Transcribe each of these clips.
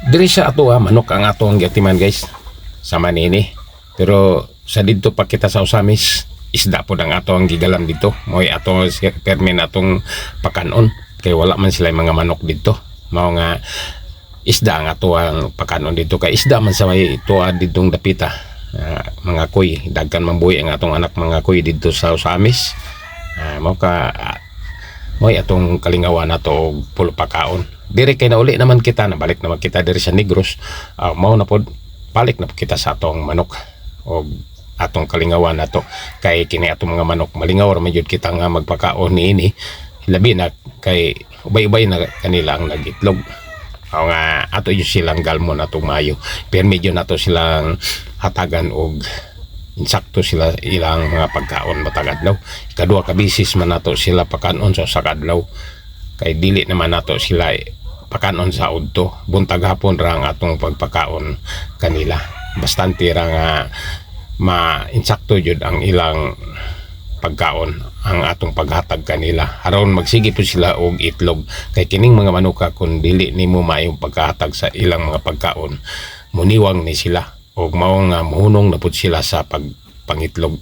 Diri sa ato manok ang ato ang gatiman guys sa manini. Pero sa dito pa kita sa Usamis, isda po ang ato ang gigalam dito. Mo'y ato permin atong pakanon. Kay wala man sila mga manok dito. Mao nga isda ang ato ang pakanon dito. Kay isda man sa may tuwa ditong dapita. Mga kuy, dagkan mambuhi ang atong anak mga kuy dito sa Usamis. Mo'y atong kalingawan nato og pulo pakaon. Diri kay nauli naman kita, nabalik naman kita diri sa Negros. Mao na pod balik na po kita sa atong manok o atong kalingawan nato. Kay kini atong mga manok malingaw ra man jud kita nga magpakaon niini. Labi na kay ubay-ubay na kanila ang nagitlog. O nga ato yung silang galmon atong mayo. Pero medyo nato silang hatagan og insakto sila ilang mga pagkaon matag adlaw. Ikadua ka bisis man nato sila pakanon sa sakadlaw. Kay dili naman nato sila pakanon sa udto. Buntag hapon ra ang atong pagpakaon kanila. Bastante ra nga ma-insakto jud ang ilang pagkaon ang atong paghatag kanila. Aron magsige po sila og itlog. Kay kining mga manuka kung dili nimo maayong pagkahatag sa ilang mga pagkaon, muniwang ni sila og mao nga muhunong na pud sila sa pangitlog.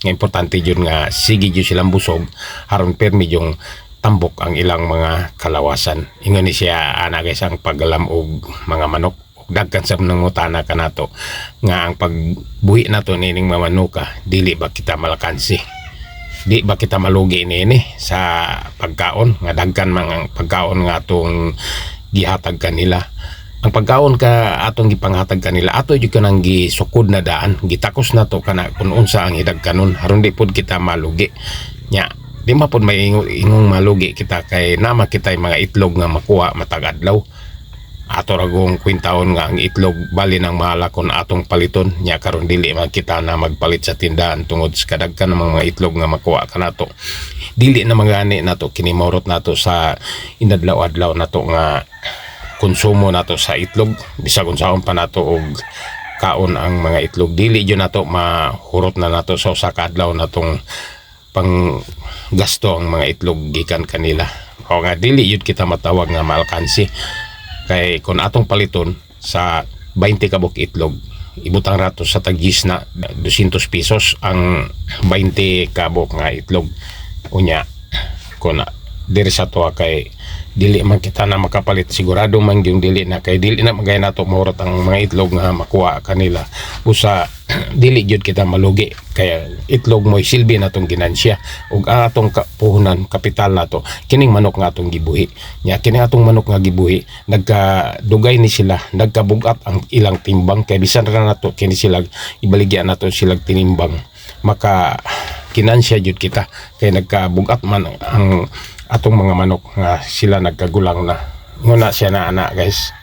Nga importante jud nga sige jud silang busog aron permi yung tambok ang ilang mga kalawasan. Ingon ni siya ana guys ang pagalam og mga manok. Dagkan sa nangutana kanato nga ang pagbuhi nato nining mga manuka, dili ba kita malakansi? Di ba kita malugi nini sa pagkaon nga dagkan mga pagkaon nga atong gihatag kanila. Ang pagkaon ka atong gipanghatag kanila ato jud kanang gisukod na daan, gitakos nato kana kun unsa ang hidagkanon aron di pud kita malugi. Nya di ma pud may ingong malugi kita kay nama kita mga itlog nga makuha matag adlaw. Ato ragong kwintaon nga ang itlog bali ng mahala kon atong paliton. Nya karon dili man kita na magpalit sa tindahan tungod sa kadagkan ng mga itlog nga makuha kanato. Dili na magani nato kini maurot nato sa inadlaw-adlaw nato nga konsumo nato sa itlog. Bisag unsaon pa nato og kaon ang mga itlog, dili jud nato mahurot na nato sa usa ka adlaw natong pang gasto ang mga itlog gikan kanila. O nga dili jud kita matawag nga malkansi. Kay kung atong paliton sa 20 kabuk itlog, ibutang rato sa tagis na 200 pesos ang 20 kabuk nga itlog. Unya, kung diri sa tuwa kay dili man kita na makapalit, sigurado man yung dili na kay dili na magay nato mahurot ang mga itlog nga makuha kanila. Usa dili jud kita malugi kaya itlog mo'y silbi natong ginansya ug atong puhunan kapital nato kining manok nga atong gibuhi. Nya kini atong manok nga gibuhi nagkadugay ni sila, nagkabugat ang ilang timbang kay bisan ra nato kini sila ibaligya nato sila tinimbang maka kinansya jud kita kay nagkabugat man ang atong mga manok nga sila nagkagulang na. Nguna siya na ana guys.